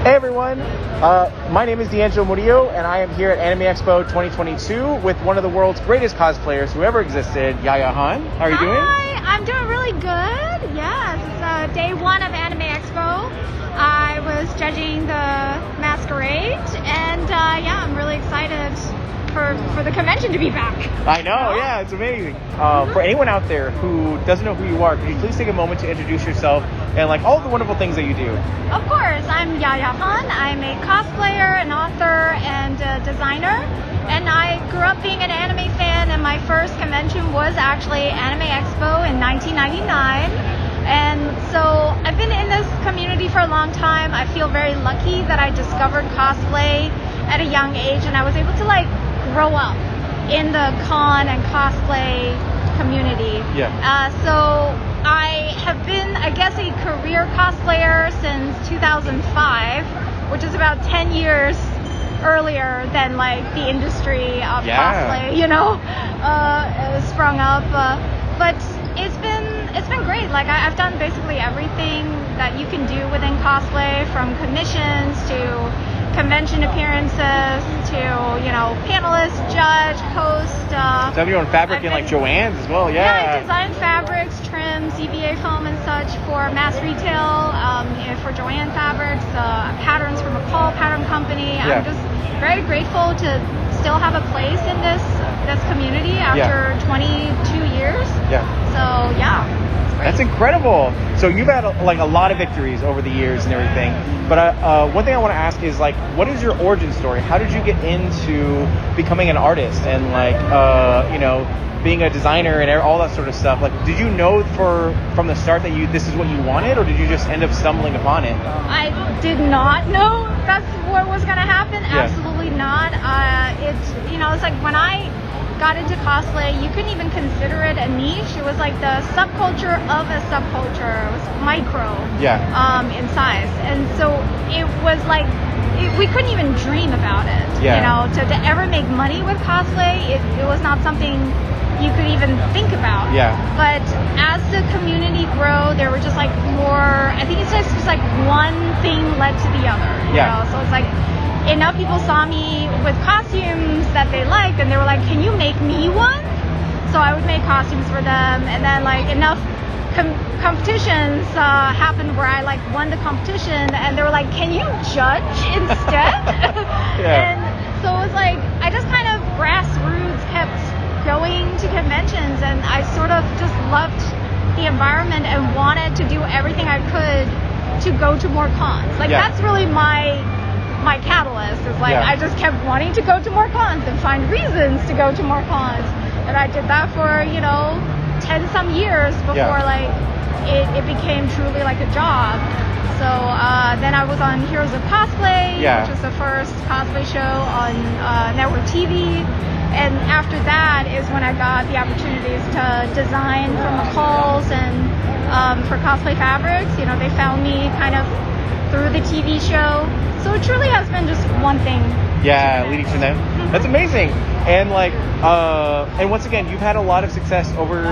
Hey everyone, my name is DeAngelo Murillo, and I am here at Anime Expo 2022 with one of the world's greatest cosplayers who ever existed, Yayahan. How are you doing? Hi, I'm doing really good. Yes, it's day one of Anime Expo. I was judging the masquerade, and I'm really excited for the convention to be back. I know, yeah, it's amazing. For anyone out there who doesn't know who you are, could you please take a moment to introduce yourself and like all the wonderful things that you do? Of course, I'm Yayahan. I'm a cosplayer, an author, and a designer. And I grew up being an anime fan, and my first convention was actually Anime Expo in 1999. And so I've been in this community for a long time. I feel very lucky that I discovered cosplay at a young age, and I was able to grow up in the con and cosplay community. So I have been, I guess, a career cosplayer since 2005, which is about 10 years earlier than the industry of cosplay, sprung up. But it's been great. I've done basically everything that you can do within cosplay, from commissions to convention appearances to, panelist, judge, host. So you're on fabric in Joann's as well, Yeah, I design fabrics, trims, EVA foam and such for mass retail, for Joann Fabrics, patterns from a call pattern company. Yeah. I'm just very grateful to still have a place in this community after 22 years. Yeah. So, yeah. That's incredible. So you've had a lot of victories over the years and everything. But one thing I want to ask is what is your origin story? How did you get into becoming an artist and being a designer and all that sort of stuff? Did you know from the start that this is what you wanted, or did you just end up stumbling upon it? I did not know that's what was going to happen. Yeah. Absolutely not. It's like when I got into cosplay, you couldn't even consider it a niche. It was the subculture of a subculture. It was micro in size. And so it was we couldn't even dream about it. To ever make money with cosplay, it was not something you could even think about. But as the community grew, there were just more, I think it's just one thing led to the other. So it's enough people saw me with costumes that they liked, and they were like, can you make me one? So I would make costumes for them, and then enough competitions happened where I won the competition, and they were like, can you judge instead? And so it was I just kind of grassroots kept going to conventions, and I sort of just loved the environment and wanted to do everything I could to go to more cons. That's really my catalyst is I just kept wanting to go to more cons and find reasons to go to more cons, and I did that for 10 some years before it became truly a job. So then I was on Heroes of Cosplay, which was the first cosplay show on network TV, and after that is when I got the opportunities to design for McCall's and for Cosplay Fabrics. They found me kind of through the TV show. So it truly has been just one thing. Leading to that. That's amazing. And and once again, you've had a lot of success over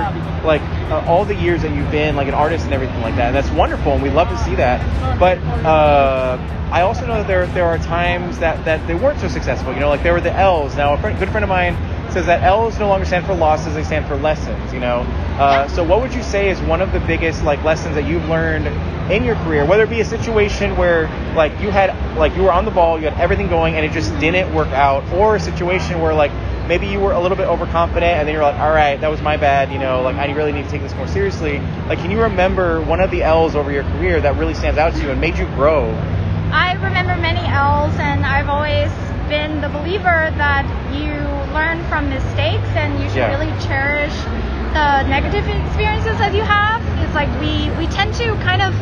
all the years that you've been an artist and everything like that. And that's wonderful, and we love to see that. But I also know that there are times that they weren't so successful. There were the L's. Now, a good friend of mine says that L's no longer stand for losses; they stand for lessons. So what would you say is one of the biggest lessons that you've learned in your career, whether it be a situation where you had you were on the ball, you had everything going, and it just didn't work out, or a situation where maybe you were a little bit overconfident, and then you're all right, that was my bad, I really need to take this more seriously. Can you remember one of the L's over your career that really stands out to you and made you grow? I remember many L's, and I've always been the believer that you learn from mistakes, and you should really cherish the negative experiences that you have. It's we tend to kind of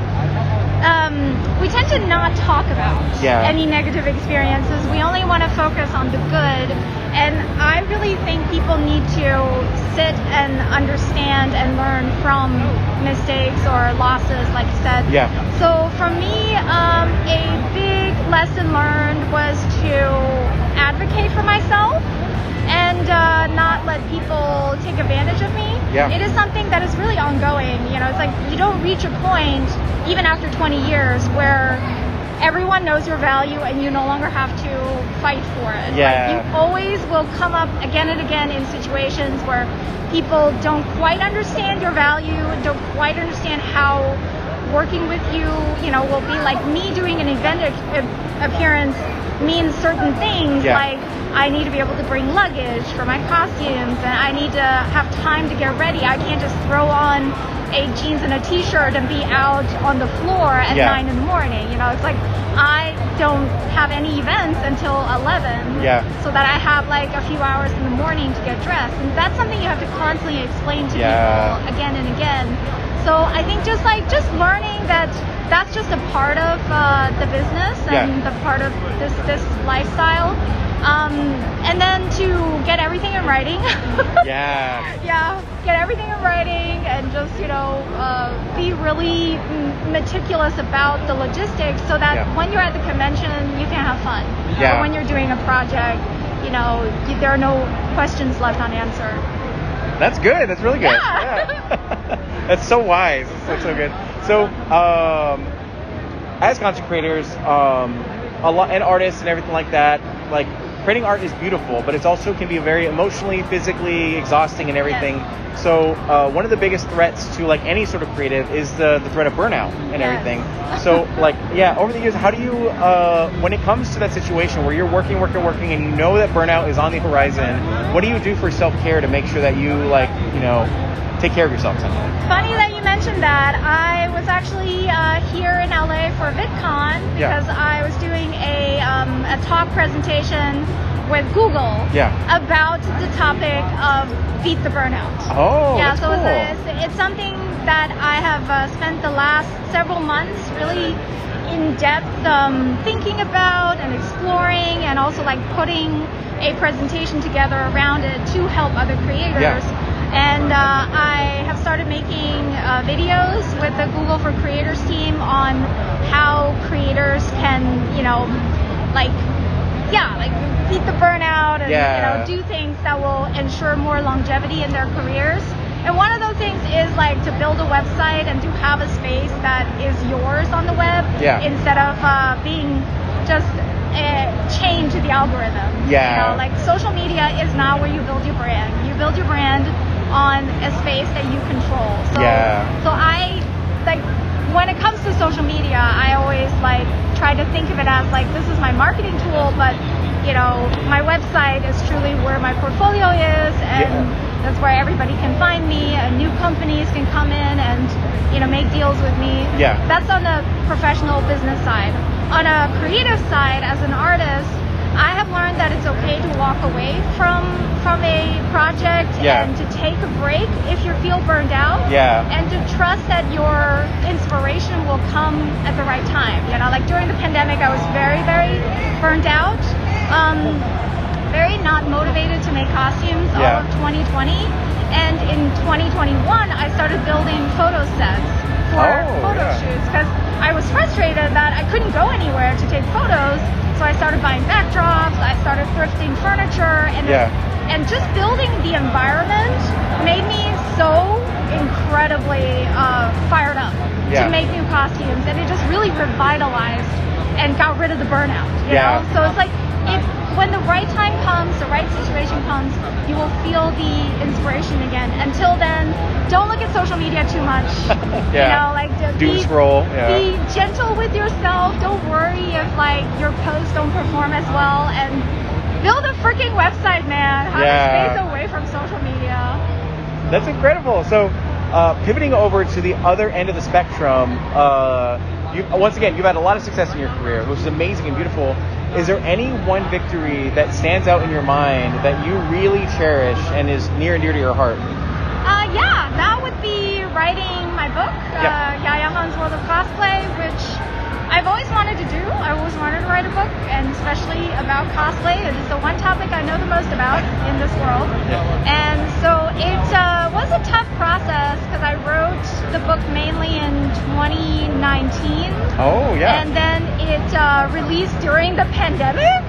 we tend to not talk about any negative experiences. We only want to focus on the good, and I really think people need to sit and understand and learn from mistakes or losses, like you said. So for me, a big lesson learned was to advocate for myself and not let people take advantage of me. It is something that is really ongoing. It's you don't reach a point, even after 20 years, where everyone knows your value and you no longer have to fight for it. Yeah. Like, you always will come up again and again in situations where people don't quite understand your value, don't quite understand how working with you, will be like me doing an event appearance means certain things, like I need to be able to bring luggage for my costumes, and I need to have time to get ready. I can't just throw on a jeans and a t-shirt and be out on the floor at 9 in the morning. It's like I don't have any events until 11, so that I have like a few hours in the morning to get dressed, and that's something you have to constantly explain to people again and again. So I think just learning that that's just a part of the business and the part of this lifestyle. And then to get everything in writing. Get everything in writing and just, be really meticulous about the logistics so that when you're at the convention, you can have fun. Or when you're doing a project, there are no questions left unanswered. That's good. That's really good. That's so wise. That's so good. So, as content creators, a lot, and artists and everything like that, like creating art is beautiful, but it also can be very emotionally, physically exhausting and everything. So, one of the biggest threats to like any sort of creative is the threat of burnout and everything. So, over the years, how do you, when it comes to that situation where you're working, and you know that burnout is on the horizon, what do you do for self-care to make sure that you take care of yourself? Funny that you mentioned that. I was actually here in LA for VidCon because I was doing a talk presentation with Google about the topic of Beat the Burnout. Oh, yeah, so cool. It's something that I have spent the last several months really in depth thinking about and exploring, and also like putting a presentation together around it to help other creators. And I have started making videos with the Google for Creators team on how creators can, beat the burnout and do things that will ensure more longevity in their careers. And one of those things is like to build a website and to have a space that is yours on the web instead of being just chained to the algorithm. Social media is not where you build your brand. You build your brand on a space that you control. So I when it comes to social media, I always try to think of it as this is my marketing tool, but my website is truly where my portfolio is, and that's where everybody can find me, and new companies can come in and make deals with me. That's on the professional business side. On a creative side, as an artist, I have learned that it's okay to walk away from a project and to take a break if you feel burned out, and to trust that your inspiration will come at the right time. During the pandemic, I was very, very burned out, very not motivated to make costumes all of 2020, and in 2021 I started building photo sets for photo shoots because I was frustrated that I couldn't go anywhere to take photos. So I started buying backdrops, I started thrifting furniture, and just building the environment made me so incredibly fired up to make new costumes, and it just really revitalized and got rid of the burnout, you know? So it's when the right time comes, the right situation comes, you will feel the inspiration again. Until then, don't look at social media too much. Doom scroll. Be gentle with yourself. Don't worry if your posts don't perform as well, and build a freaking website, man. Have a space away from social media. That's incredible. So, pivoting over to the other end of the spectrum, once again, you've had a lot of success in your career, which is amazing and beautiful. Is there any one victory that stands out in your mind that you really cherish and is near and dear to your heart? That would be writing my book, Yayahan's World of Cosplay, which I've always wanted to do. I always wanted to write a book, and especially about cosplay. It is the one topic I know the most about in this world. And so it was a tough process because I wrote the book mainly in 2019. And then it released during the pandemic.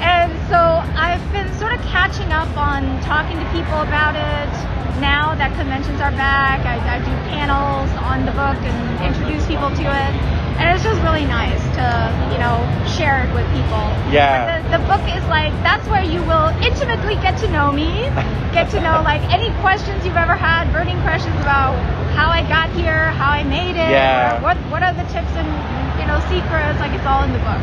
And so I've been sort of catching up on talking to people about it. Now that conventions are back, I do panels on the book and introduce people to it. and it's just really nice to, you know, share it with people. Yeah. But the book is like, that's where you will intimately get to know me, get to know like any questions you've ever had, burning questions about how I got here, how I made it, Yeah. or what are the tips and, you know, secrets, like it's all in the book.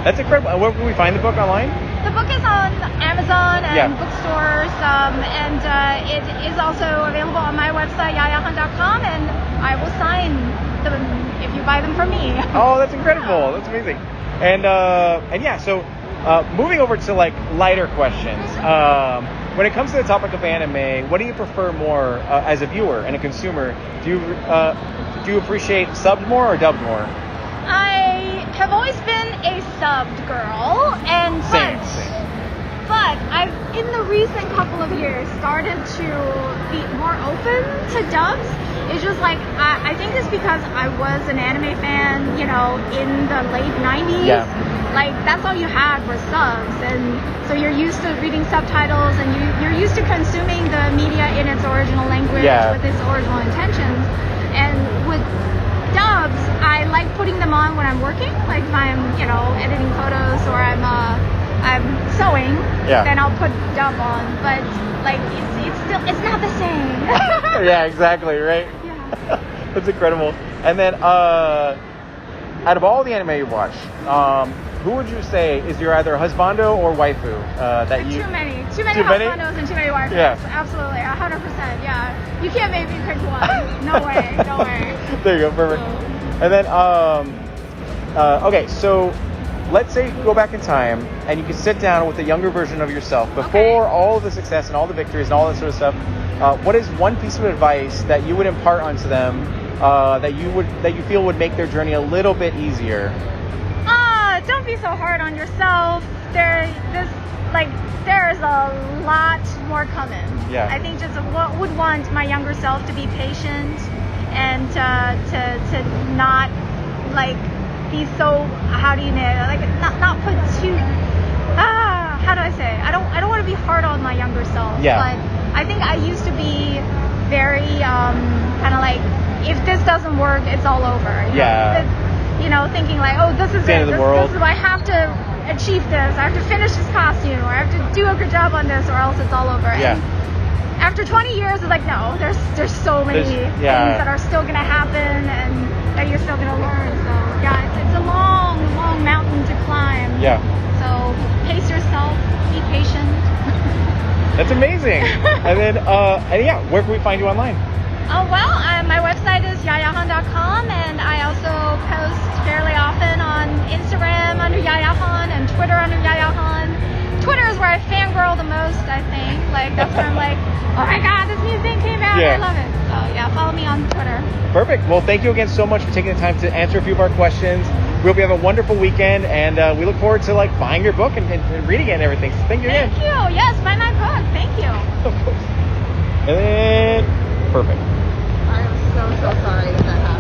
That's incredible. Where can we find the book online? The book is on Amazon and Yeah. bookstores, and it is also available on my website, Yayahan.com, and I will sign them if you buy them from me. Oh, that's incredible. That's amazing. And yeah, so moving over to like lighter questions. When it comes to the topic of anime, what do you prefer more as a viewer and a consumer? Do you appreciate subbed more or dubbed more? I have always been a subbed girl, and Same. but I've in the recent couple of years started to be more open to dubs. It's just like I think it's because I was an anime fan, you know, in the late 90s. Yeah. Like that's all you had were subs, and so you're used to reading subtitles, and you're used to consuming the media in its original language with its original intentions. And with dubs, I like putting them on when I'm working, like if I'm, you know, editing photos or I'm sewing, then I'll put dub on. But like it's not the same. Yeah, exactly, right? Yeah. That's incredible. And then out of all the anime you watch, who would you say is your either husbando or waifu that you? Too many husbandos and too many waifus. Yeah. Absolutely, 100%. Yeah, you can't make me pick one. No way, no way. There you go, perfect. And then okay, so let's say you go back in time and you can sit down with a younger version of yourself before all of the success and all the victories and all that sort of stuff. What is one piece of advice that you would impart onto them that you feel would make their journey a little bit easier? Don't be so hard on yourself. There's a lot more coming. Yeah. I think just would want my younger self to be patient and to not like be so, how do you know, like not put too how do I say, I don't want to be hard on my younger self. Yeah. But I think I used to be very kind of like, if this doesn't work, it's all over. You know, thinking like, oh, this is it. I have to achieve this. I have to finish this costume, or I have to do a good job on this, or else it's all over. Yeah. And after 20 years, it's like, no, there's so many things that are still gonna happen, and that you're still gonna learn. So yeah, it's a long, long mountain to climb. Yeah. So pace yourself, be patient. That's amazing. And then and yeah, where can we find you online? Oh, well, my website is yayahan.com, and I also post fairly often on Instagram under Yayahan and Twitter under Yayahan. Twitter is where I fangirl the most, I think. Like, that's where I'm like, oh my god, this new thing came out, I love it. So, yeah, follow me on Twitter. Perfect. Well, thank you again so much for taking the time to answer a few of our questions. We hope you have a wonderful weekend, and we look forward to, like, buying your book and reading it and everything. So thank you again. Thank you. Yes, buy my book. Thank you. Of course. And then, perfect. I am so sorry that happened.